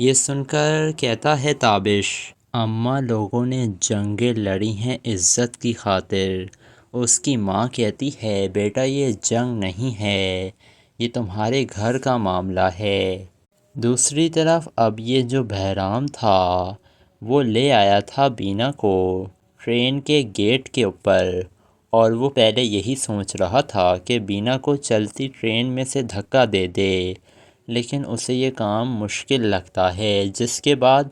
یہ سن کر کہتا ہے تابش، اماں لوگوں نے جنگیں لڑی ہیں عزت کی خاطر۔ اس کی ماں کہتی ہے بیٹا یہ جنگ نہیں ہے، یہ تمہارے گھر کا معاملہ ہے۔ دوسری طرف اب یہ جو بہرام تھا وہ لے آیا تھا بینا کو ٹرین کے گیٹ کے اوپر، اور وہ پہلے یہی سوچ رہا تھا کہ بینا کو چلتی ٹرین میں سے دھکا دے دے، لیکن اسے یہ کام مشکل لگتا ہے۔ جس کے بعد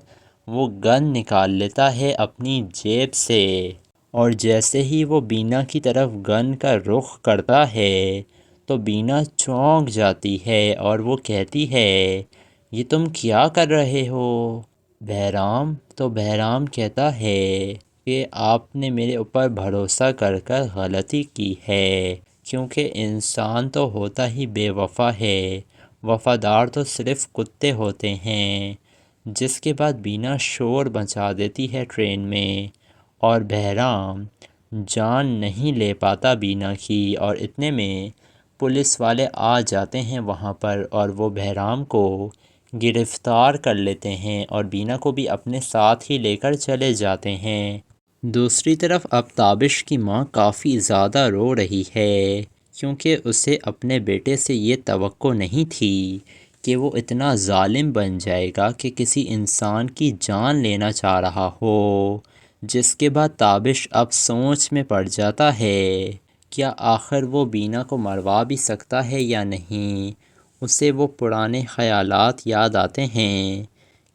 وہ گن نکال لیتا ہے اپنی جیب سے، اور جیسے ہی وہ بینا کی طرف گن کا رخ کرتا ہے تو بینا چونک جاتی ہے اور وہ کہتی ہے یہ تم کیا کر رہے ہو بہرام؟ تو بہرام کہتا ہے کہ آپ نے میرے اوپر بھروسہ کر کر غلطی کی ہے، کیونکہ انسان تو ہوتا ہی بے وفا ہے، وفادار تو صرف کتے ہوتے ہیں۔ جس کے بعد بینا شور مچا دیتی ہے ٹرین میں، اور بہرام جان نہیں لے پاتا بینا کی، اور اتنے میں پولیس والے آ جاتے ہیں وہاں پر، اور وہ بہرام کو گرفتار کر لیتے ہیں اور بینا کو بھی اپنے ساتھ ہی لے کر چلے جاتے ہیں۔ دوسری طرف اب تابش کی ماں کافی زیادہ رو رہی ہے، کیونکہ اسے اپنے بیٹے سے یہ توقع نہیں تھی کہ وہ اتنا ظالم بن جائے گا کہ کسی انسان کی جان لینا چاہ رہا ہو۔ جس کے بعد تابش اب سوچ میں پڑ جاتا ہے کیا آخر وہ بینا کو مروا بھی سکتا ہے یا نہیں۔ اسے وہ پرانے خیالات یاد آتے ہیں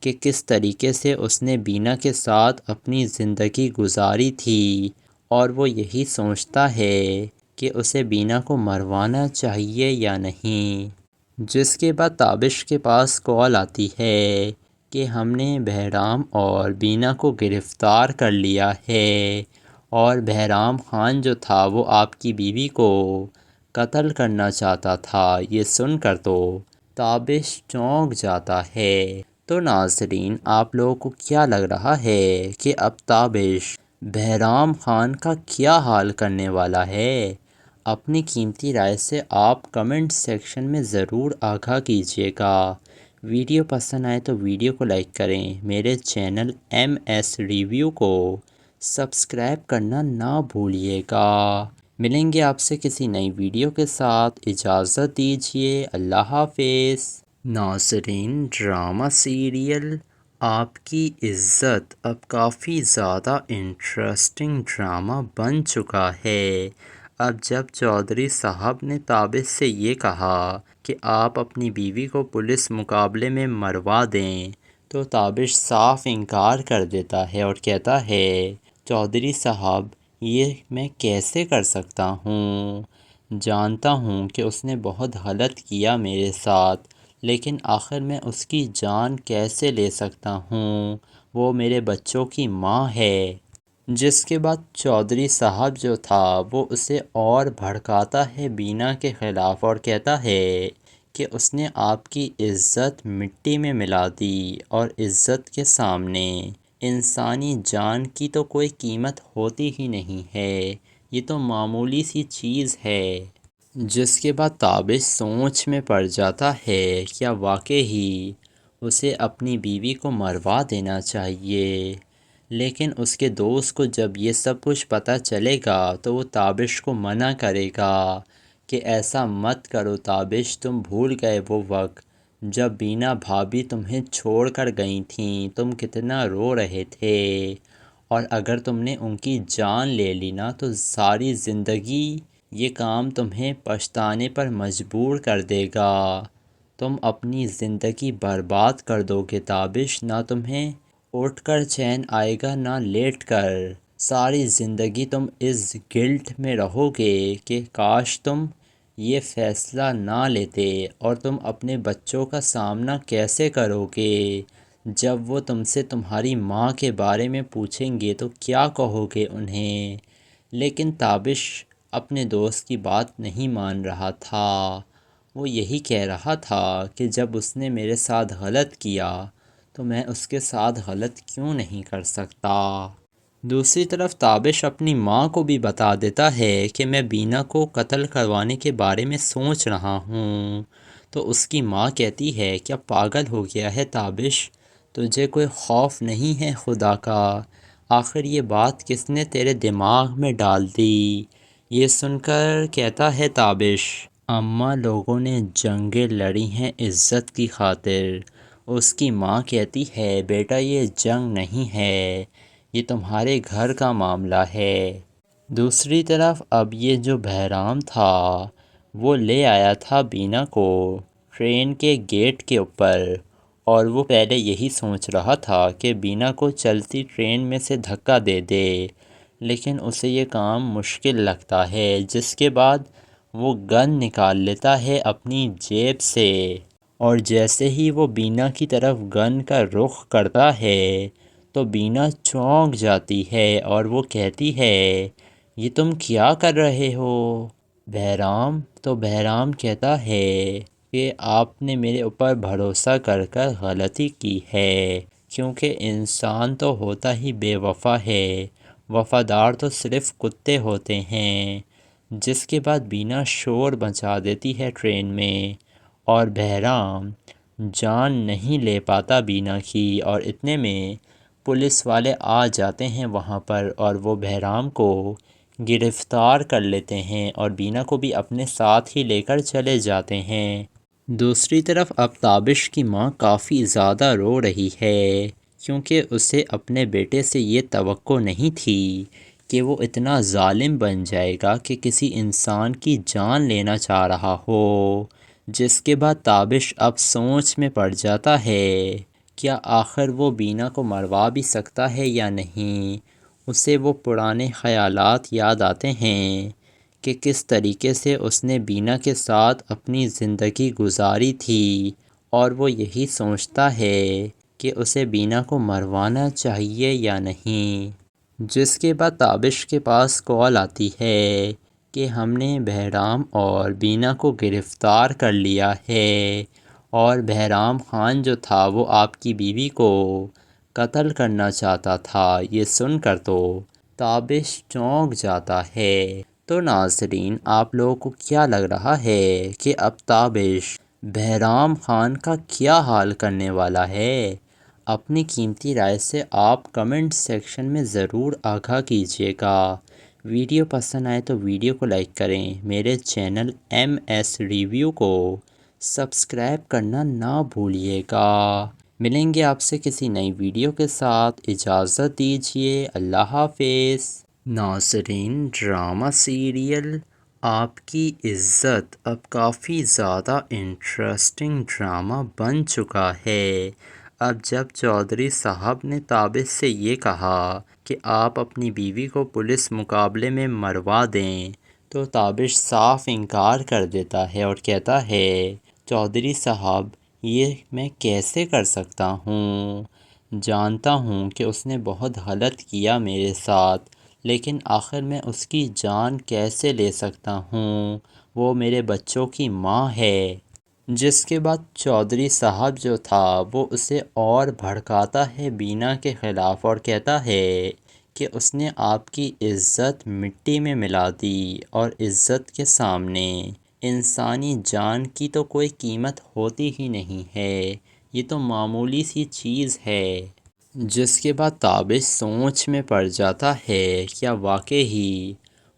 کہ کس طریقے سے اس نے بینا کے ساتھ اپنی زندگی گزاری تھی، اور وہ یہی سوچتا ہے کہ اسے بینا کو مروانا چاہیے یا نہیں۔ جس کے بعد تابش کے پاس کال آتی ہے کہ ہم نے بہرام اور بینا کو گرفتار کر لیا ہے، اور بہرام خان جو تھا وہ آپ کی بیوی کو قتل کرنا چاہتا تھا۔ یہ سن کر تو تابش چونک جاتا ہے۔ تو ناظرین آپ لوگوں کو کیا لگ رہا ہے کہ اب تابش بہرام خان کا کیا حال کرنے والا ہے؟ اپنی قیمتی رائے سے آپ کمنٹ سیکشن میں ضرور آگاہ کیجیے گا۔ ویڈیو پسند آئے تو ویڈیو کو لائک کریں، میرے چینل ایم ایس ریویو کو سبسکرائب کرنا نہ بھولیے گا۔ ملیں گے آپ سے کسی نئی ویڈیو کے ساتھ، اجازت دیجیے، اللہ حافظ۔ ناظرین ڈرامہ سیریل آپ کی عزت اب کافی زیادہ انٹرسٹنگ ڈرامہ بن چکا ہے۔ اب جب چودھری صاحب نے تابش سے یہ کہا کہ آپ اپنی بیوی کو پولیس مقابلے میں مروا دیں تو تابش صاف انکار کر دیتا ہے اور کہتا ہے چودھری صاحب یہ میں کیسے کر سکتا ہوں؟ جانتا ہوں کہ اس نے بہت غلط کیا میرے ساتھ، لیکن آخر میں اس کی جان کیسے لے سکتا ہوں؟ وہ میرے بچوں کی ماں ہے۔ جس کے بعد چودھری صاحب جو تھا وہ اسے اور بھڑکاتا ہے بینا کے خلاف، اور کہتا ہے کہ اس نے آپ کی عزت مٹی میں ملا دی، اور عزت کے سامنے انسانی جان کی تو کوئی قیمت ہوتی ہی نہیں ہے، یہ تو معمولی سی چیز ہے۔ جس کے بعد تابش سوچ میں پڑ جاتا ہے کیا واقعی اسے اپنی بیوی کو مروا دینا چاہیے، لیکن اس کے دوست کو جب یہ سب کچھ پتہ چلے گا تو وہ تابش کو منع کرے گا کہ ایسا مت کرو تابش، تم بھول گئے وہ وقت جب بینا بھابھی تمہیں چھوڑ کر گئی تھیں، تم کتنا رو رہے تھے، اور اگر تم نے ان کی جان لے لی نا تو ساری زندگی یہ کام تمہیں پچھتانے پر مجبور کر دے گا، تم اپنی زندگی برباد کر دو گے تابش، نہ تمہیں اٹھ کر چین آئے گا نہ لیٹ کر، ساری زندگی تم اس گلٹ میں رہو گے کہ کاش تم یہ فیصلہ نہ لیتے، اور تم اپنے بچوں کا سامنا کیسے کرو گے جب وہ تم سے تمہاری ماں کے بارے میں پوچھیں گے تو کیا کہو گے انہیں؟ لیکن تابش اپنے دوست کی بات نہیں مان رہا تھا، وہ یہی کہہ رہا تھا کہ جب اس نے میرے ساتھ غلط کیا تو میں اس کے ساتھ غلط کیوں نہیں کر سکتا۔ دوسری طرف تابش اپنی ماں کو بھی بتا دیتا ہے کہ میں بینا کو قتل کروانے کے بارے میں سوچ رہا ہوں، تو اس کی ماں کہتی ہے کیا پاگل ہو گیا ہے تابش، تجھے کوئی خوف نہیں ہے خدا کا؟ آخر یہ بات کس نے تیرے دماغ میں ڈال دی؟ یہ سن کر کہتا ہے تابش، اماں لوگوں نے جنگیں لڑی ہیں عزت کی خاطر۔ اس کی ماں کہتی ہے بیٹا یہ جنگ نہیں ہے، یہ تمہارے گھر کا معاملہ ہے۔ دوسری طرف اب یہ جو بہرام تھا وہ لے آیا تھا بینا کو ٹرین کے گیٹ کے اوپر، اور وہ پہلے یہی سوچ رہا تھا کہ بینا کو چلتی ٹرین میں سے دھکا دے دے، لیکن اسے یہ کام مشکل لگتا ہے۔ جس کے بعد وہ گن نکال لیتا ہے اپنی جیب سے، اور جیسے ہی وہ بینا کی طرف گن کا رخ کرتا ہے تو بینا چونک جاتی ہے اور وہ کہتی ہے یہ تم کیا کر رہے ہو بہرام؟ تو بہرام کہتا ہے کہ آپ نے میرے اوپر بھروسہ کر کر غلطی کی ہے، کیونکہ انسان تو ہوتا ہی بے وفا ہے، وفادار تو صرف کتے ہوتے ہیں۔ جس کے بعد بینا شور مچا دیتی ہے ٹرین میں، اور بہرام جان نہیں لے پاتا بینا کی، اور اتنے میں پولیس والے آ جاتے ہیں وہاں پر، اور وہ بہرام کو گرفتار کر لیتے ہیں اور بینا کو بھی اپنے ساتھ ہی لے کر چلے جاتے ہیں۔ دوسری طرف اب تابش کی ماں کافی زیادہ رو رہی ہے، کیونکہ اسے اپنے بیٹے سے یہ توقع نہیں تھی کہ وہ اتنا ظالم بن جائے گا کہ کسی انسان کی جان لینا چاہ رہا ہو۔ جس کے بعد تابش اب سوچ میں پڑ جاتا ہے کیا آخر وہ بینا کو مروا بھی سکتا ہے یا نہیں۔ اسے وہ پرانے خیالات یاد آتے ہیں کہ کس طریقے سے اس نے بینا کے ساتھ اپنی زندگی گزاری تھی، اور وہ یہی سوچتا ہے کہ اسے بینا کو مروانا چاہیے یا نہیں۔ جس کے بعد تابش کے پاس کال آتی ہے کہ ہم نے بہرام اور بینا کو گرفتار کر لیا ہے، اور بہرام خان جو تھا وہ آپ کی بیوی کو قتل کرنا چاہتا تھا۔ یہ سن کر تو تابش چونک جاتا ہے۔ تو ناظرین آپ لوگوں کو کیا لگ رہا ہے کہ اب تابش بہرام خان کا کیا حال کرنے والا ہے؟ اپنی قیمتی رائے سے آپ کمنٹ سیکشن میں ضرور آگاہ کیجیے گا۔ ویڈیو پسند آئے تو ویڈیو کو لائک کریں، میرے چینل ایم ایس ریویو کو سبسکرائب کرنا نہ بھولیے گا۔ ملیں گے آپ سے کسی نئی ویڈیو کے ساتھ، اجازت دیجیے، اللہ حافظ۔ ناظرین ڈرامہ سیریل آپ کی عزت اب کافی زیادہ انٹرسٹنگ ڈرامہ بن چکا ہے۔ اب جب چودھری صاحب نے تابش سے یہ کہا کہ آپ اپنی بیوی کو پولیس مقابلے میں مروا دیں تو تابش صاف انکار کر دیتا ہے اور کہتا ہے چودھری صاحب یہ میں کیسے کر سکتا ہوں؟ جانتا ہوں کہ اس نے بہت غلط کیا میرے ساتھ، لیکن آخر میں اس کی جان کیسے لے سکتا ہوں؟ وہ میرے بچوں کی ماں ہے۔ جس کے بعد چودھری صاحب جو تھا وہ اسے اور بھڑکاتا ہے بینا کے خلاف، اور کہتا ہے کہ اس نے آپ کی عزت مٹی میں ملا دی، اور عزت کے سامنے انسانی جان کی تو کوئی قیمت ہوتی ہی نہیں ہے، یہ تو معمولی سی چیز ہے۔ جس کے بعد تابش سوچ میں پڑ جاتا ہے کیا واقعی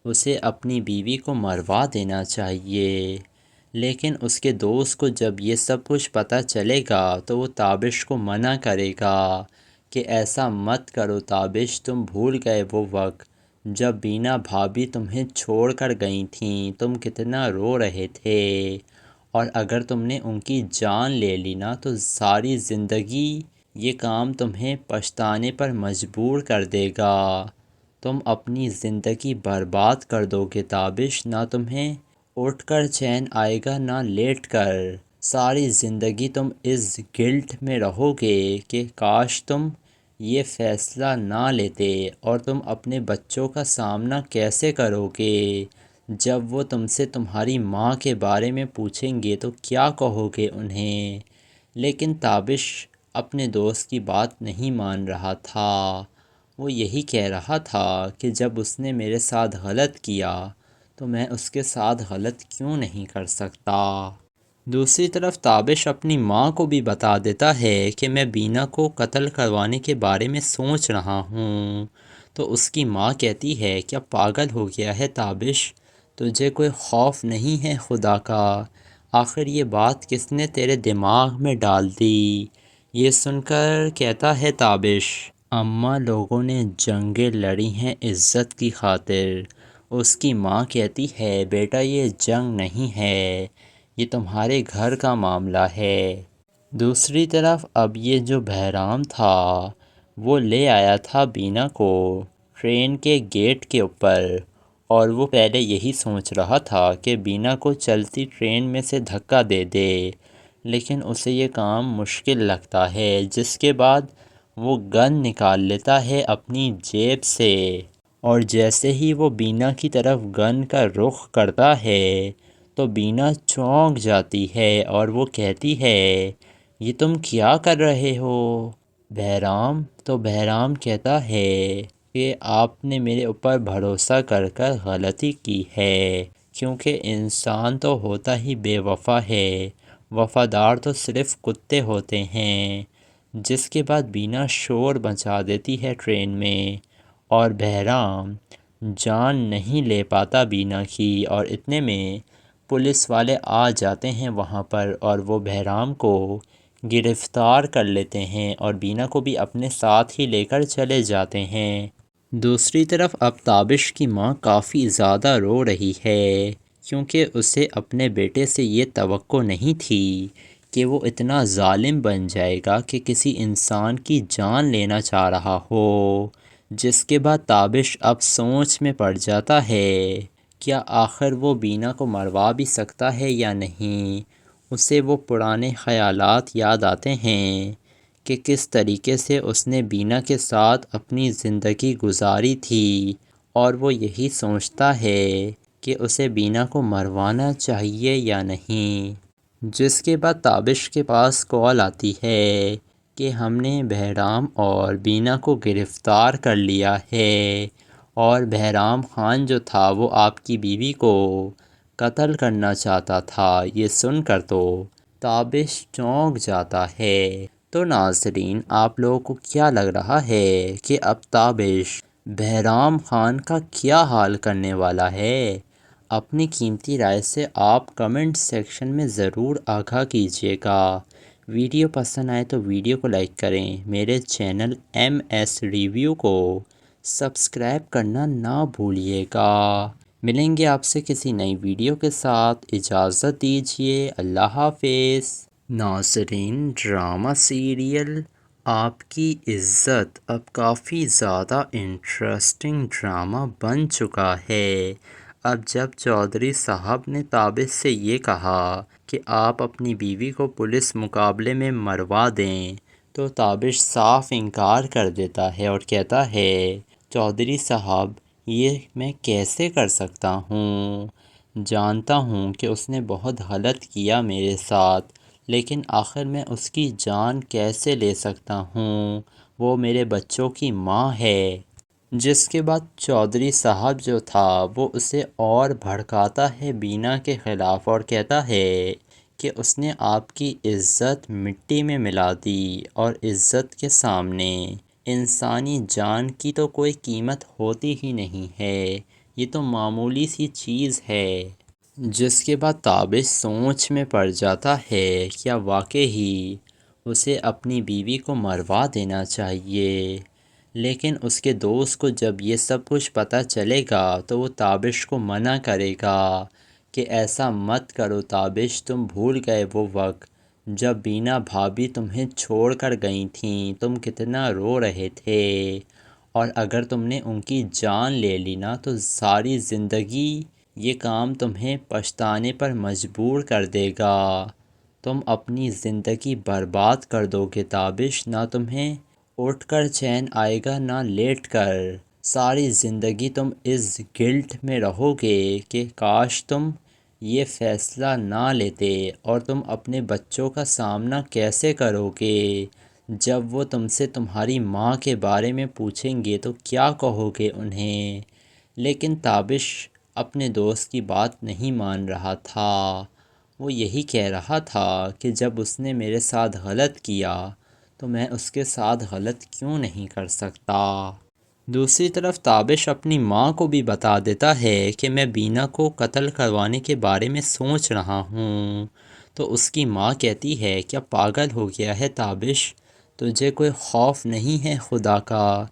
اسے اپنی بیوی کو مروا دینا چاہیے، لیکن اس کے دوست کو جب یہ سب کچھ پتہ چلے گا تو وہ تابش کو منع کرے گا کہ ایسا مت کرو تابش، تم بھول گئے وہ وقت جب بینا بھابھی تمہیں چھوڑ کر گئی تھیں، تم کتنا رو رہے تھے، اور اگر تم نے ان کی جان لے لی نا تو ساری زندگی یہ کام تمہیں پچھتانے پر مجبور کر دے گا، تم اپنی زندگی برباد کر دو گے تابش، نہ تمہیں اٹھ کر چین آئے گا نہ لیٹ کر، ساری زندگی تم اس گلٹ میں رہو گے کہ کاش تم یہ فیصلہ نہ لیتے، اور تم اپنے بچوں کا سامنا کیسے کرو گے جب وہ تم سے تمہاری ماں کے بارے میں پوچھیں گے تو کیا کہو گے انہیں؟ لیکن تابش اپنے دوست کی بات نہیں مان رہا تھا، وہ یہی کہہ رہا تھا کہ جب اس نے میرے ساتھ غلط کیا تو میں اس کے ساتھ غلط کیوں نہیں کر سکتا۔ دوسری طرف تابش اپنی ماں کو بھی بتا دیتا ہے کہ میں بینا کو قتل کروانے کے بارے میں سوچ رہا ہوں، تو اس کی ماں کہتی ہے کیا پاگل ہو گیا ہے تابش، تجھے کوئی خوف نہیں ہے خدا کا؟ آخر یہ بات کس نے تیرے دماغ میں ڈال دی؟ یہ سن کر کہتا ہے تابش، اماں لوگوں نے جنگیں لڑی ہیں عزت کی خاطر۔ اس کی ماں کہتی ہے بیٹا یہ جنگ نہیں ہے، یہ تمہارے گھر کا معاملہ ہے۔ دوسری طرف اب یہ جو بہرام تھا وہ لے آیا تھا بینا کو ٹرین کے گیٹ کے اوپر، اور وہ پہلے یہی سوچ رہا تھا کہ بینا کو چلتی ٹرین میں سے دھکا دے دے، لیکن اسے یہ کام مشکل لگتا ہے، جس کے بعد وہ گن نکال لیتا ہے اپنی جیب سے، اور جیسے ہی وہ بینا کی طرف گن کا رخ کرتا ہے تو بینا چونک جاتی ہے اور وہ کہتی ہے یہ تم کیا کر رہے ہو بہرام؟ تو بہرام کہتا ہے کہ آپ نے میرے اوپر بھروسہ کر کر غلطی کی ہے، کیونکہ انسان تو ہوتا ہی بے وفا ہے، وفادار تو صرف کتے ہوتے ہیں۔ جس کے بعد بینا شور مچا دیتی ہے ٹرین میں، اور بہرام جان نہیں لے پاتا بینا کی، اور اتنے میں پولیس والے آ جاتے ہیں وہاں پر، اور وہ بہرام کو گرفتار کر لیتے ہیں اور بینا کو بھی اپنے ساتھ ہی لے کر چلے جاتے ہیں۔ دوسری طرف اب تابش کی ماں کافی زیادہ رو رہی ہے، کیونکہ اسے اپنے بیٹے سے یہ توقع نہیں تھی کہ وہ اتنا ظالم بن جائے گا کہ کسی انسان کی جان لینا چاہ رہا ہو۔ جس کے بعد تابش اب سوچ میں پڑ جاتا ہے کیا آخر وہ بینا کو مروا بھی سکتا ہے یا نہیں۔ اسے وہ پرانے خیالات یاد آتے ہیں کہ کس طریقے سے اس نے بینا کے ساتھ اپنی زندگی گزاری تھی، اور وہ یہی سوچتا ہے کہ اسے بینا کو مروانا چاہیے یا نہیں۔ جس کے بعد تابش کے پاس کال آتی ہے کہ ہم نے بہرام اور بینا کو گرفتار کر لیا ہے، اور بہرام خان جو تھا وہ آپ کی بیوی کو قتل کرنا چاہتا تھا۔ یہ سن کر تو تابش چونک جاتا ہے۔ تو ناظرین آپ لوگوں کو کیا لگ رہا ہے کہ اب تابش بہرام خان کا کیا حال کرنے والا ہے؟ اپنی قیمتی رائے سے آپ کمنٹ سیکشن میں ضرور آگاہ کیجیے گا۔ ویڈیو پسند آئے تو ویڈیو کو لائک کریں، میرے چینل ایم ایس ریویو کو سبسکرائب کرنا نہ بھولیے گا۔ ملیں گے آپ سے کسی نئی ویڈیو کے ساتھ، اجازت دیجیے، اللہ حافظ۔ ناظرین ڈرامہ سیریل آپ کی عزت اب کافی زیادہ انٹرسٹنگ ڈرامہ بن چکا ہے۔ اب جب چودھری صاحب نے تابش سے یہ کہا کہ آپ اپنی بیوی کو پولیس مقابلے میں مروا دیں، تو تابش صاف انکار کر دیتا ہے اور کہتا ہے چودھری صاحب یہ میں کیسے کر سکتا ہوں؟ جانتا ہوں کہ اس نے بہت غلط کیا میرے ساتھ، لیکن آخر میں اس کی جان کیسے لے سکتا ہوں؟ وہ میرے بچوں کی ماں ہے۔ جس کے بعد چودھری صاحب جو تھا وہ اسے اور بھڑکاتا ہے بینا کے خلاف، اور کہتا ہے کہ اس نے آپ کی عزت مٹی میں ملا دی، اور عزت کے سامنے انسانی جان کی تو کوئی قیمت ہوتی ہی نہیں ہے، یہ تو معمولی سی چیز ہے۔ جس کے بعد تابش سوچ میں پڑ جاتا ہے کیا واقعی اسے اپنی بیوی کو مروا دینا چاہیے، لیکن اس کے دوست کو جب یہ سب کچھ پتہ چلے گا تو وہ تابش کو منع کرے گا کہ ایسا مت کرو تابش، تم بھول گئے وہ وقت جب بینا بھابھی تمہیں چھوڑ کر گئی تھیں، تم کتنا رو رہے تھے، اور اگر تم نے ان کی جان لے لی نا تو ساری زندگی یہ کام تمہیں پچھتانے پر مجبور کر دے گا، تم اپنی زندگی برباد کر دو گے تابش، نہ تمہیں اٹھ کر چین آئے گا نہ لیٹ کر، ساری زندگی تم اس گلٹ میں رہو گے کہ کاش تم یہ فیصلہ نہ لیتے، اور تم اپنے بچوں کا سامنا کیسے کرو گے جب وہ تم سے تمہاری ماں کے بارے میں پوچھیں گے تو کیا کہو گے انہیں؟ لیکن تابش اپنے دوست کی بات نہیں مان رہا تھا، وہ یہی کہہ رہا تھا کہ جب اس نے میرے ساتھ غلط کیا تو میں اس کے ساتھ غلط کیوں نہیں کر سکتا۔ دوسری طرف تابش اپنی ماں کو بھی بتا دیتا ہے کہ میں بینا کو قتل کروانے کے بارے میں سوچ رہا ہوں، تو اس کی ماں کہتی ہے کیا پاگل ہو گیا ہے تابش، تجھے کوئی خوف نہیں ہے خدا کا؟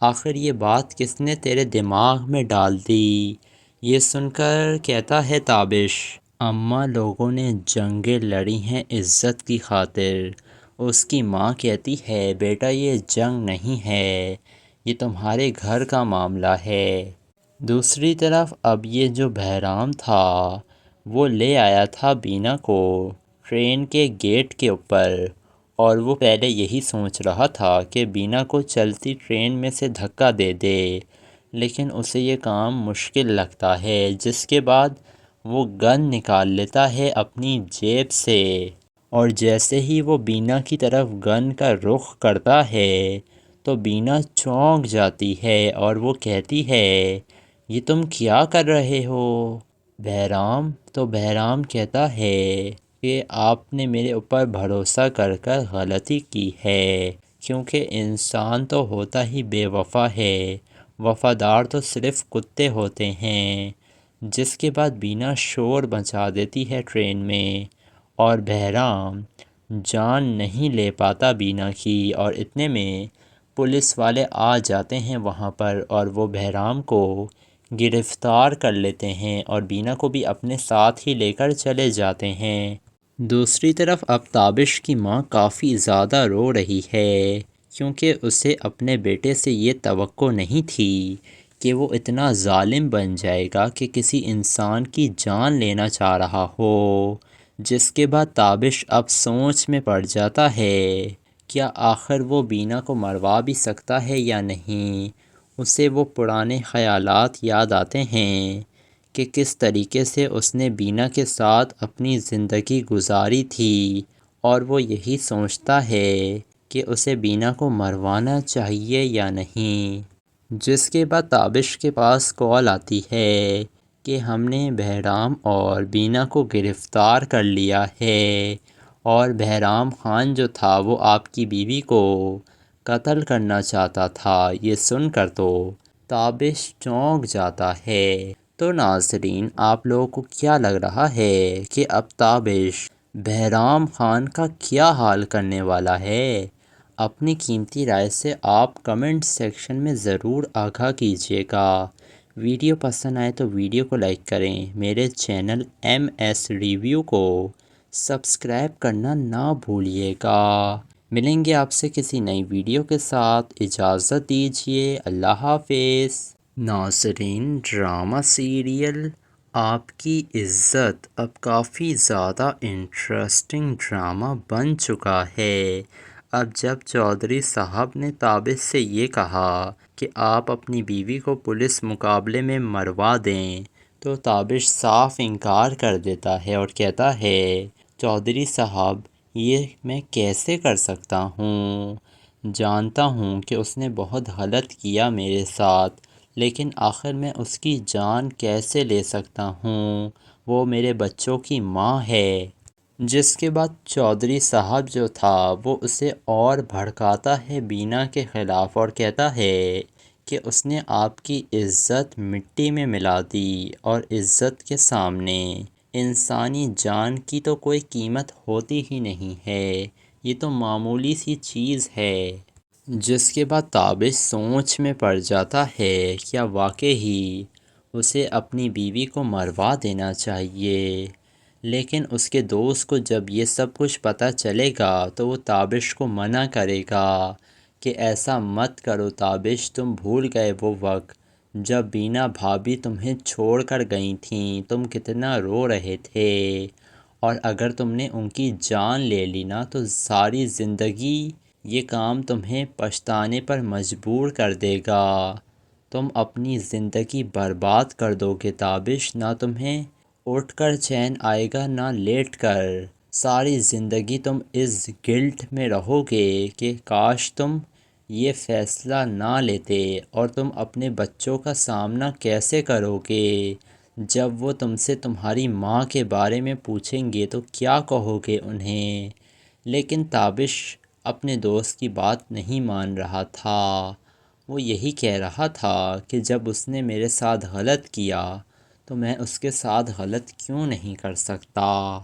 آخر یہ بات کس نے تیرے دماغ میں ڈال دی؟ یہ سن کر کہتا ہے تابش اماں لوگوں نے جنگیں لڑی ہیں عزت کی خاطر۔ اس کی ماں کہتی ہے بیٹا یہ جنگ نہیں ہے، یہ تمہارے گھر کا معاملہ ہے۔ دوسری طرف اب یہ جو بہرام تھا وہ لے آیا تھا بینا کو ٹرین کے گیٹ کے اوپر، اور وہ پہلے یہی سوچ رہا تھا کہ بینا کو چلتی ٹرین میں سے دھکا دے دے، لیکن اسے یہ کام مشکل لگتا ہے، جس کے بعد وہ گن نکال لیتا ہے اپنی جیب سے، اور جیسے ہی وہ بینا کی طرف گن کا رخ کرتا ہے تو بینا چونک جاتی ہے اور وہ کہتی ہے یہ تم کیا کر رہے ہو بہرام؟ تو بہرام کہتا ہے کہ آپ نے میرے اوپر بھروسہ کر کر غلطی کی ہے، کیونکہ انسان تو ہوتا ہی بے وفا ہے، وفادار تو صرف کتے ہوتے ہیں۔ جس کے بعد بینا شور مچا دیتی ہے ٹرین میں، اور بہرام جان نہیں لے پاتا بینا کی، اور اتنے میں پولیس والے آ جاتے ہیں وہاں پر، اور وہ بہرام کو گرفتار کر لیتے ہیں اور بینا کو بھی اپنے ساتھ ہی لے کر چلے جاتے ہیں۔ دوسری طرف اب تابش کی ماں کافی زیادہ رو رہی ہے، کیونکہ اسے اپنے بیٹے سے یہ توقع نہیں تھی کہ وہ اتنا ظالم بن جائے گا کہ کسی انسان کی جان لینا چاہ رہا ہو۔ جس کے بعد تابش اب سوچ میں پڑ جاتا ہے کیا آخر وہ بینا کو مروا بھی سکتا ہے یا نہیں۔ اسے وہ پرانے خیالات یاد آتے ہیں کہ کس طریقے سے اس نے بینا کے ساتھ اپنی زندگی گزاری تھی، اور وہ یہی سوچتا ہے کہ اسے بینا کو مروانا چاہیے یا نہیں۔ جس کے بعد تابش کے پاس کال آتی ہے کہ ہم نے بہرام اور بینا کو گرفتار کر لیا ہے، اور بہرام خان جو تھا وہ آپ کی بیوی کو قتل کرنا چاہتا تھا۔ یہ سن کر تو تابش چونک جاتا ہے۔ تو ناظرین آپ لوگوں کو کیا لگ رہا ہے کہ اب تابش بہرام خان کا کیا حال کرنے والا ہے؟ اپنی قیمتی رائے سے آپ کمنٹ سیکشن میں ضرور آگاہ کیجیے گا۔ ویڈیو پسند آئے تو ویڈیو کو لائک کریں، میرے چینل ایم ایس ریویو کو سبسکرائب کرنا نہ بھولیے گا۔ ملیں گے آپ سے کسی نئی ویڈیو کے ساتھ، اجازت دیجیے، اللہ حافظ۔ ناظرین ڈرامہ سیریل آپ کی عزت اب کافی زیادہ انٹرسٹنگ ڈرامہ بن چکا ہے۔ اب جب چودھری صاحب نے تابش سے یہ کہا کہ آپ اپنی بیوی کو پولیس مقابلے میں مروا دیں تو تابش صاف انکار کر دیتا ہے اور کہتا ہے چودھری صاحب یہ میں کیسے کر سکتا ہوں؟ جانتا ہوں کہ اس نے بہت غلط کیا میرے ساتھ، لیکن آخر میں اس کی جان کیسے لے سکتا ہوں؟ وہ میرے بچوں کی ماں ہے۔ جس کے بعد چودھری صاحب جو تھا وہ اسے اور بھڑکاتا ہے بینا کے خلاف، اور کہتا ہے کہ اس نے آپ کی عزت مٹی میں ملا دی، اور عزت کے سامنے انسانی جان کی تو کوئی قیمت ہوتی ہی نہیں ہے، یہ تو معمولی سی چیز ہے۔ جس کے بعد تابش سوچ میں پڑ جاتا ہے کیا واقعی اسے اپنی بیوی کو مروا دینا چاہیے، لیکن اس کے دوست کو جب یہ سب کچھ پتہ چلے گا تو وہ تابش کو منع کرے گا کہ ایسا مت کرو تابش، تم بھول گئے وہ وقت جب بینا بھابھی تمہیں چھوڑ کر گئی تھیں، تم کتنا رو رہے تھے، اور اگر تم نے ان کی جان لے لی نا تو ساری زندگی یہ کام تمہیں پچھتانے پر مجبور کر دے گا، تم اپنی زندگی برباد کر دو گے تابش، نہ تمہیں اٹھ کر چین آئے گا نہ لیٹ کر، ساری زندگی تم اس گلٹ میں رہو گے کہ کاش تم یہ فیصلہ نہ لیتے، اور تم اپنے بچوں کا سامنا کیسے کرو گے؟ جب وہ تم سے تمہاری ماں کے بارے میں پوچھیں گے تو کیا کہو گے انہیں؟ لیکن تابش اپنے دوست کی بات نہیں مان رہا تھا۔ وہ یہی کہہ رہا تھا کہ جب اس نے میرے ساتھ غلط کیا تو میں اس کے ساتھ غلط کیوں نہیں کر سکتا۔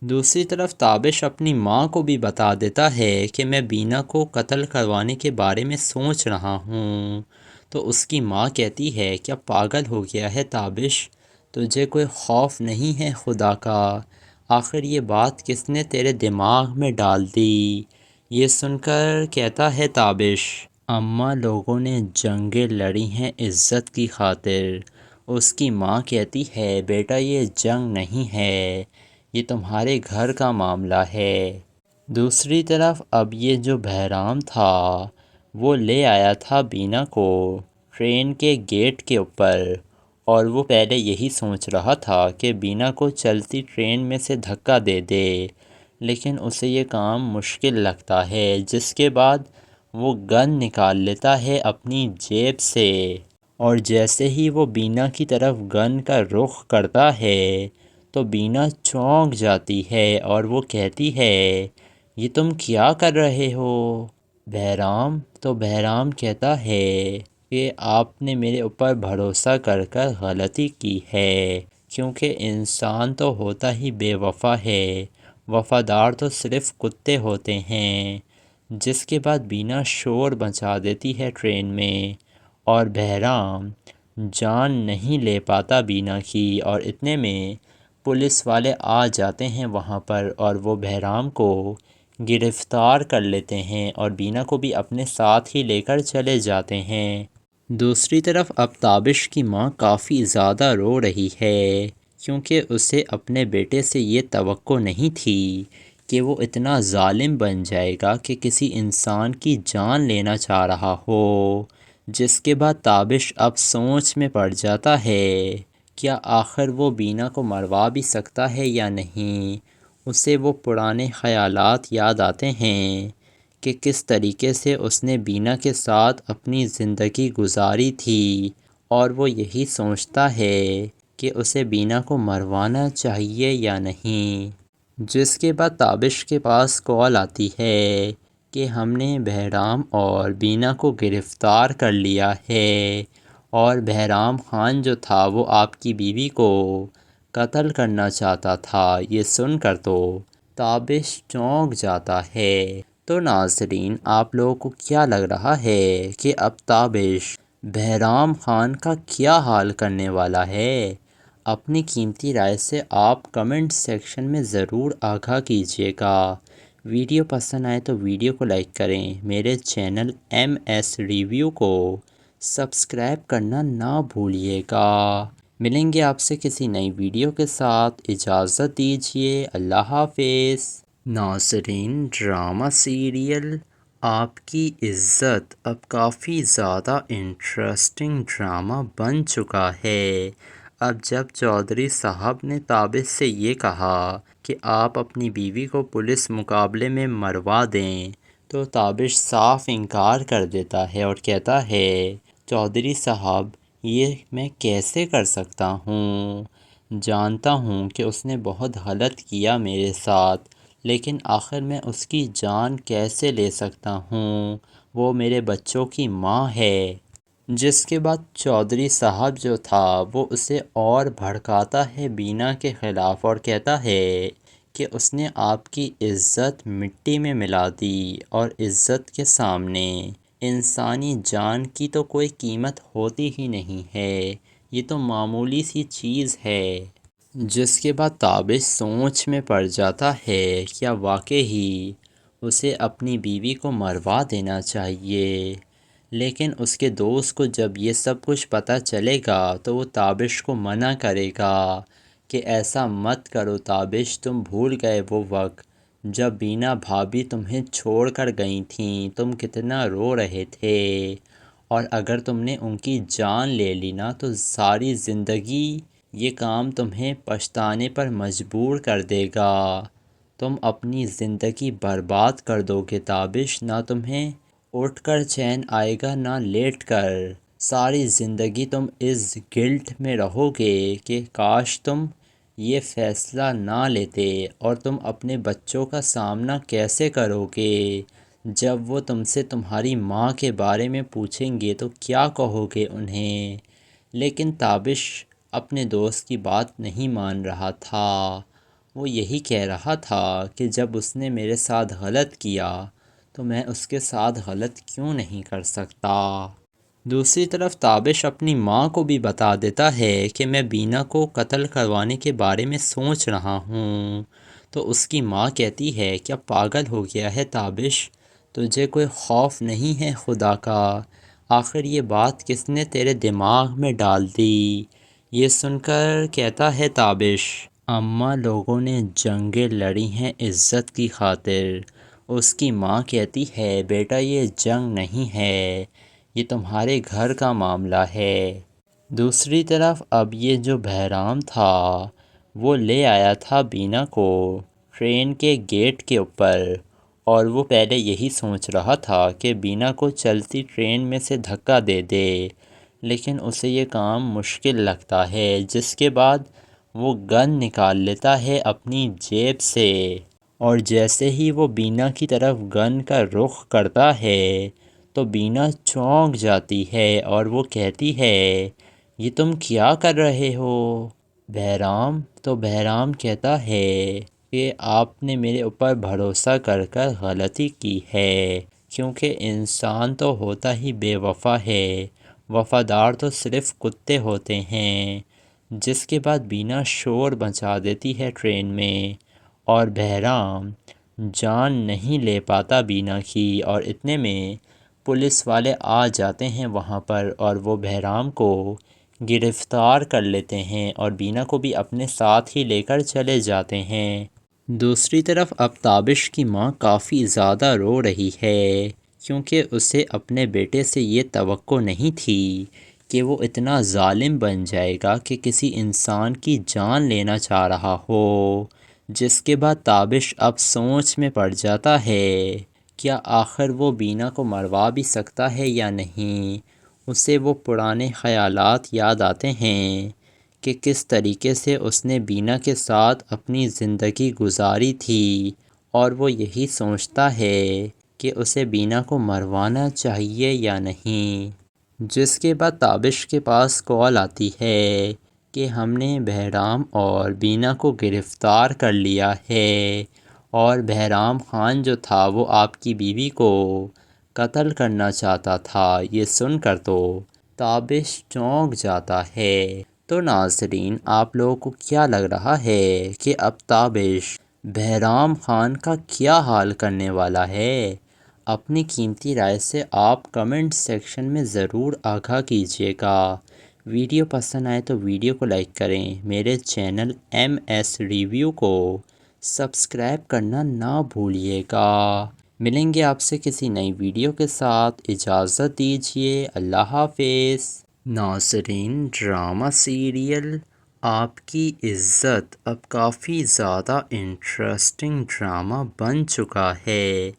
دوسری طرف تابش اپنی ماں کو بھی بتا دیتا ہے کہ میں بینا کو قتل کروانے کے بارے میں سوچ رہا ہوں، تو اس کی ماں کہتی ہے کیا پاگل ہو گیا ہے تابش؟ تجھے کوئی خوف نہیں ہے خدا کا؟ آخر یہ بات کس نے تیرے دماغ میں ڈال دی؟ یہ سن کر کہتا ہے تابش، اماں لوگوں نے جنگیں لڑی ہیں عزت کی خاطر۔ اس کی ماں کہتی ہے بیٹا یہ جنگ نہیں ہے، یہ تمہارے گھر کا معاملہ ہے۔ دوسری طرف اب یہ جو بہرام تھا وہ لے آیا تھا بینا کو ٹرین کے گیٹ کے اوپر، اور وہ پہلے یہی سوچ رہا تھا کہ بینا کو چلتی ٹرین میں سے دھکا دے دے، لیکن اسے یہ کام مشکل لگتا ہے۔ جس کے بعد وہ گن نکال لیتا ہے اپنی جیب سے، اور جیسے ہی وہ بینا کی طرف گن کا رخ کرتا ہے تو بینا چونک جاتی ہے اور وہ کہتی ہے یہ تم کیا کر رہے ہو بہرام؟ تو بہرام کہتا ہے کہ آپ نے میرے اوپر بھروسہ کر کر غلطی کی ہے، کیونکہ انسان تو ہوتا ہی بے وفا ہے، وفادار تو صرف کتے ہوتے ہیں۔ جس کے بعد بینا شور مچا دیتی ہے ٹرین میں، اور بہرام جان نہیں لے پاتا بینا کی، اور اتنے میں پولیس والے آ جاتے ہیں وہاں پر، اور وہ بہرام کو گرفتار کر لیتے ہیں اور بینا کو بھی اپنے ساتھ ہی لے کر چلے جاتے ہیں۔ دوسری طرف اب تابش کی ماں کافی زیادہ رو رہی ہے، کیونکہ اسے اپنے بیٹے سے یہ توقع نہیں تھی کہ وہ اتنا ظالم بن جائے گا کہ کسی انسان کی جان لینا چاہ رہا ہو۔ جس کے بعد تابش اب سوچ میں پڑ جاتا ہے کیا آخر وہ بینا کو مروا بھی سکتا ہے یا نہیں۔ اسے وہ پرانے خیالات یاد آتے ہیں کہ کس طریقے سے اس نے بینا کے ساتھ اپنی زندگی گزاری تھی، اور وہ یہی سوچتا ہے کہ اسے بینا کو مروانا چاہیے یا نہیں۔ جس کے بعد تابش کے پاس کال آتی ہے کہ ہم نے بہرام اور بینا کو گرفتار کر لیا ہے، اور بہرام خان جو تھا وہ آپ کی بیوی کو قتل کرنا چاہتا تھا۔ یہ سن کر تو تابش چونک جاتا ہے۔ تو ناظرین آپ لوگوں کو کیا لگ رہا ہے کہ اب تابش بہرام خان کا کیا حال کرنے والا ہے؟ اپنی قیمتی رائے سے آپ کمنٹ سیکشن میں ضرور آگاہ کیجیے گا۔ ویڈیو پسند آئے تو ویڈیو کو لائک کریں، میرے چینل ایم ایس ریویو کو سبسکرائب کرنا نہ بھولیے گا۔ ملیں گے آپ سے کسی نئی ویڈیو کے ساتھ، اجازت دیجیے، اللہ حافظ۔ ناظرین ڈرامہ سیریل آپ کی عزت اب کافی زیادہ انٹرسٹنگ ڈرامہ بن چکا ہے۔ اب جب چودھری صاحب نے تابش سے یہ کہا کہ آپ اپنی بیوی کو پولیس مقابلے میں مروا دیں تو تابش صاف انکار کر دیتا ہے اور کہتا ہے چودھری صاحب یہ میں کیسے کر سکتا ہوں؟ جانتا ہوں کہ اس نے بہت غلط کیا میرے ساتھ، لیکن آخر میں اس کی جان کیسے لے سکتا ہوں؟ وہ میرے بچوں کی ماں ہے۔ جس کے بعد چودھری صاحب جو تھا وہ اسے اور بھڑکاتا ہے بینا کے خلاف، اور کہتا ہے کہ اس نے آپ کی عزت مٹی میں ملا دی، اور عزت کے سامنے انسانی جان کی تو کوئی قیمت ہوتی ہی نہیں ہے، یہ تو معمولی سی چیز ہے۔ جس کے بعد تابش سوچ میں پڑ جاتا ہے کیا واقعی اسے اپنی بیوی کو مروا دینا چاہیے، لیکن اس کے دوست کو جب یہ سب کچھ پتہ چلے گا تو وہ تابش کو منع کرے گا کہ ایسا مت کرو تابش، تم بھول گئے وہ وقت جب بینا بھابھی تمہیں چھوڑ کر گئی تھیں، تم کتنا رو رہے تھے، اور اگر تم نے ان کی جان لے لی نا تو ساری زندگی یہ کام تمہیں پچھتانے پر مجبور کر دے گا، تم اپنی زندگی برباد کر دو گے تابش، نہ تمہیں اٹھ کر چین آئے گا نہ لیٹ کر، ساری زندگی تم اس گلٹ میں رہو گے کہ کاش تم یہ فیصلہ نہ لیتے، اور تم اپنے بچوں کا سامنا کیسے کرو گے جب وہ تم سے تمہاری ماں کے بارے میں پوچھیں گے تو کیا کہو گے انہیں؟ لیکن تابش اپنے دوست کی بات نہیں مان رہا تھا۔ وہ یہی کہہ رہا تھا کہ جب اس نے میرے ساتھ غلط کیا تو میں اس کے ساتھ غلط کیوں نہیں کر سکتا؟ دوسری طرف تابش اپنی ماں کو بھی بتا دیتا ہے کہ میں بینا کو قتل کروانے کے بارے میں سوچ رہا ہوں، تو اس کی ماں کہتی ہے کیا پاگل ہو گیا ہے تابش؟ تجھے کوئی خوف نہیں ہے خدا کا؟ آخر یہ بات کس نے تیرے دماغ میں ڈال دی؟ یہ سن کر کہتا ہے تابش، اماں لوگوں نے جنگیں لڑی ہیں عزت کی خاطر۔ اس کی ماں کہتی ہے بیٹا یہ جنگ نہیں ہے، یہ تمہارے گھر کا معاملہ ہے۔ دوسری طرف اب یہ جو بہرام تھا وہ لے آیا تھا بینا کو ٹرین کے گیٹ کے اوپر، اور وہ پہلے یہی سوچ رہا تھا کہ بینا کو چلتی ٹرین میں سے دھکا دے دے، لیکن اسے یہ کام مشکل لگتا ہے۔ جس کے بعد وہ گن نکال لیتا ہے اپنی جیب سے، اور جیسے ہی وہ بینا کی طرف گن کا رخ کرتا ہے تو بینا چونک جاتی ہے اور وہ کہتی ہے یہ تم کیا کر رہے ہو بہرام؟ تو بہرام کہتا ہے کہ آپ نے میرے اوپر بھروسہ کر کر غلطی کی ہے، کیونکہ انسان تو ہوتا ہی بے وفا ہے، وفادار تو صرف کتے ہوتے ہیں۔ جس کے بعد بینا شور مچا دیتی ہے ٹرین میں، اور بہرام جان نہیں لے پاتا بینا کی، اور اتنے میں پولیس والے آ جاتے ہیں وہاں پر، اور وہ بہرام کو گرفتار کر لیتے ہیں اور بینا کو بھی اپنے ساتھ ہی لے کر چلے جاتے ہیں۔ دوسری طرف اب تابش کی ماں کافی زیادہ رو رہی ہے، کیونکہ اسے اپنے بیٹے سے یہ توقع نہیں تھی کہ وہ اتنا ظالم بن جائے گا کہ کسی انسان کی جان لینا چاہ رہا ہو۔ جس کے بعد تابش اب سوچ میں پڑ جاتا ہے کیا آخر وہ بینا کو مروا بھی سکتا ہے یا نہیں؟ اسے وہ پرانے خیالات یاد آتے ہیں کہ کس طریقے سے اس نے بینا کے ساتھ اپنی زندگی گزاری تھی، اور وہ یہی سوچتا ہے کہ اسے بینا کو مروانا چاہیے یا نہیں۔ جس کے بعد تابش کے پاس کال آتی ہے کہ ہم نے بہرام اور بینا کو گرفتار کر لیا ہے، اور بہرام خان جو تھا وہ آپ کی بیوی کو قتل کرنا چاہتا تھا۔ یہ سن کر تو تابش چونک جاتا ہے۔ تو ناظرین آپ لوگوں کو کیا لگ رہا ہے کہ اب تابش بہرام خان کا کیا حال کرنے والا ہے؟ اپنی قیمتی رائے سے آپ کمنٹ سیکشن میں ضرور آگاہ کیجیے گا۔ ویڈیو پسند آئے تو ویڈیو کو لائک کریں، میرے چینل ایم ایس ریویو کو سبسکرائب کرنا نہ بھولیے گا۔ ملیں گے آپ سے کسی نئی ویڈیو کے ساتھ، اجازت دیجیے، اللہ حافظ۔ ناظرین ڈرامہ سیریل آپ کی عزت اب کافی زیادہ انٹرسٹنگ ڈرامہ بن چکا ہے۔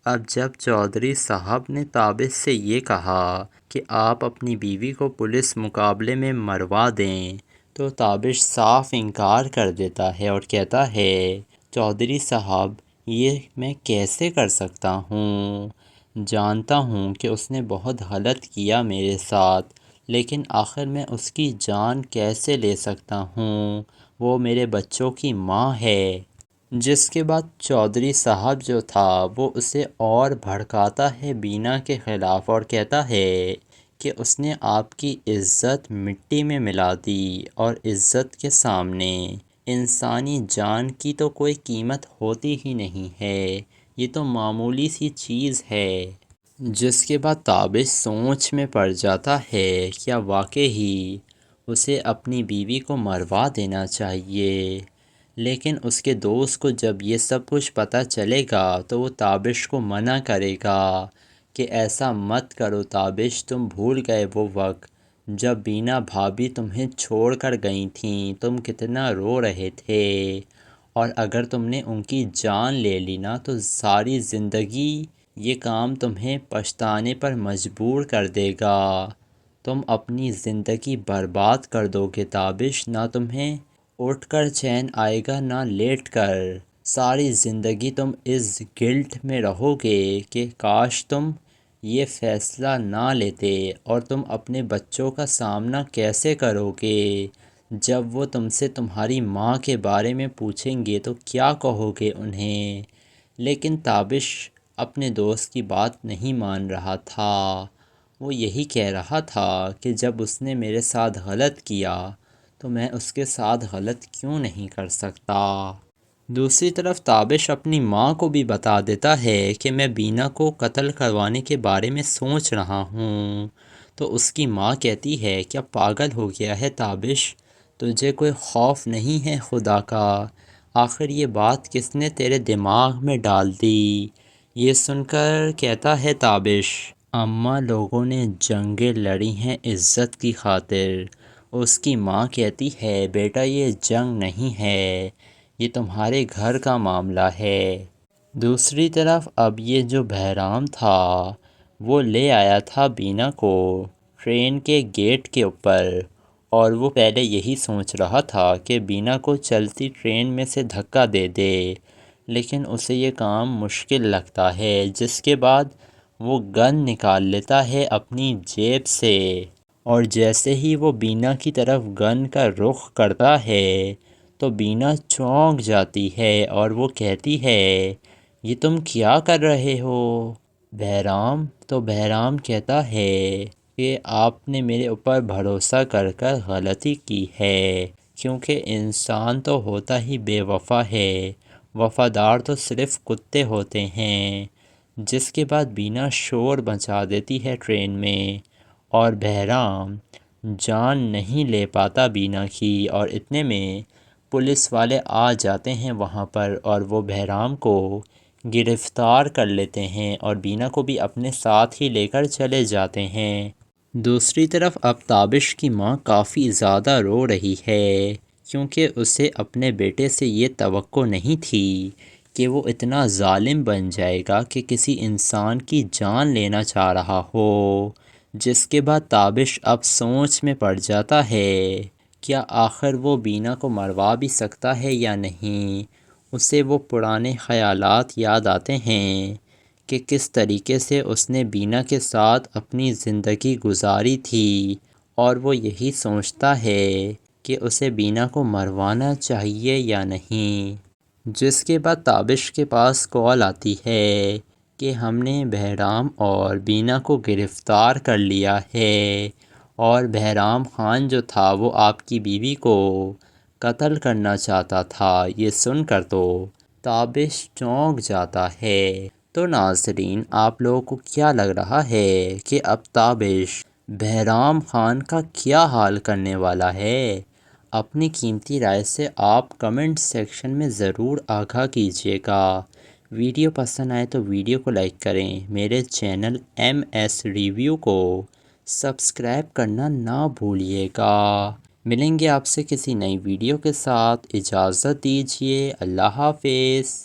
اب جب چودھری صاحب نے تابش سے یہ کہا کہ آپ اپنی بیوی کو پولیس مقابلے میں مروا دیں تو تابش صاف انکار کر دیتا ہے اور کہتا ہے چودھری صاحب یہ میں کیسے کر سکتا ہوں؟ جانتا ہوں کہ اس نے بہت غلط کیا میرے ساتھ، لیکن آخر میں اس کی جان کیسے لے سکتا ہوں؟ وہ میرے بچوں کی ماں ہے۔ جس کے بعد چودھری صاحب جو تھا وہ اسے اور بھڑکاتا ہے بینا کے خلاف، اور کہتا ہے کہ اس نے آپ کی عزت مٹی میں ملا دی، اور عزت کے سامنے انسانی جان کی تو کوئی قیمت ہوتی ہی نہیں ہے، یہ تو معمولی سی چیز ہے۔ جس کے بعد تابش سوچ میں پڑ جاتا ہے کیا واقعی اسے اپنی بیوی کو مروا دینا چاہیے، لیکن اس کے دوست کو جب یہ سب کچھ پتہ چلے گا تو وہ تابش کو منع کرے گا کہ ایسا مت کرو تابش، تم بھول گئے وہ وقت جب بینا بھابھی تمہیں چھوڑ کر گئی تھیں، تم کتنا رو رہے تھے، اور اگر تم نے ان کی جان لے لی نا تو ساری زندگی یہ کام تمہیں پچھتانے پر مجبور کر دے گا۔ تم اپنی زندگی برباد کر دو گے تابش، نہ تمہیں اٹھ کر چین آئے گا نہ لیٹ کر۔ ساری زندگی تم اس گلٹ میں رہو گے کہ کاش تم یہ فیصلہ نہ لیتے، اور تم اپنے بچوں کا سامنا کیسے کرو گے جب وہ تم سے تمہاری ماں کے بارے میں پوچھیں گے تو کیا کہو گے انہیں؟ لیکن تابش اپنے دوست کی بات نہیں مان رہا تھا۔ وہ یہی کہہ رہا تھا کہ جب اس نے میرے ساتھ غلط کیا تو میں اس کے ساتھ غلط کیوں نہیں کر سکتا۔ دوسری طرف تابش اپنی ماں کو بھی بتا دیتا ہے کہ میں بینا کو قتل کروانے کے بارے میں سوچ رہا ہوں، تو اس کی ماں کہتی ہے کیا پاگل ہو گیا ہے تابش؟ تجھے کوئی خوف نہیں ہے خدا کا؟ آخر یہ بات کس نے تیرے دماغ میں ڈال دی؟ یہ سن کر کہتا ہے تابش، اماں لوگوں نے جنگیں لڑی ہیں عزت کی خاطر۔ اس کی ماں کہتی ہے بیٹا یہ جنگ نہیں ہے، یہ تمہارے گھر کا معاملہ ہے۔ دوسری طرف اب یہ جو بہرام تھا وہ لے آیا تھا بینا کو ٹرین کے گیٹ کے اوپر، اور وہ پہلے یہی سوچ رہا تھا کہ بینا کو چلتی ٹرین میں سے دھکا دے دے، لیکن اسے یہ کام مشکل لگتا ہے۔ جس کے بعد وہ گن نکال لیتا ہے اپنی جیب سے، اور جیسے ہی وہ بینا کی طرف گن کا رخ کرتا ہے تو بینا چونک جاتی ہے اور وہ کہتی ہے یہ تم کیا کر رہے ہو بہرام؟ تو بہرام کہتا ہے کہ آپ نے میرے اوپر بھروسہ کر کر غلطی کی ہے، کیونکہ انسان تو ہوتا ہی بے وفا ہے، وفادار تو صرف کتے ہوتے ہیں۔ جس کے بعد بینا شور مچا دیتی ہے ٹرین میں، اور بہرام جان نہیں لے پاتا بینا کی، اور اتنے میں پولیس والے آ جاتے ہیں وہاں پر، اور وہ بہرام کو گرفتار کر لیتے ہیں اور بینا کو بھی اپنے ساتھ ہی لے کر چلے جاتے ہیں۔ دوسری طرف اب تابش کی ماں کافی زیادہ رو رہی ہے، کیونکہ اسے اپنے بیٹے سے یہ توقع نہیں تھی کہ وہ اتنا ظالم بن جائے گا کہ کسی انسان کی جان لینا چاہ رہا ہو۔ جس کے بعد تابش اب سوچ میں پڑ جاتا ہے کیا آخر وہ بینا کو مروا بھی سکتا ہے یا نہیں۔ اسے وہ پرانے خیالات یاد آتے ہیں کہ کس طریقے سے اس نے بینا کے ساتھ اپنی زندگی گزاری تھی، اور وہ یہی سوچتا ہے کہ اسے بینا کو مروانا چاہیے یا نہیں۔ جس کے بعد تابش کے پاس کال آتی ہے کہ ہم نے بہرام اور بینا کو گرفتار کر لیا ہے، اور بہرام خان جو تھا وہ آپ کی بیوی کو قتل کرنا چاہتا تھا۔ یہ سن کر تو تابش چونک جاتا ہے۔ تو ناظرین آپ لوگوں کو کیا لگ رہا ہے کہ اب تابش بہرام خان کا کیا حال کرنے والا ہے؟ اپنی قیمتی رائے سے آپ کمنٹ سیکشن میں ضرور آگاہ کیجیے گا۔ ویڈیو پسند آئے تو ویڈیو کو لائک کریں، میرے چینل MS ریویو کو سبسکرائب کرنا نہ بھولیے گا۔ ملیں گے آپ سے کسی نئی ویڈیو کے ساتھ، اجازت دیجیے، اللہ حافظ۔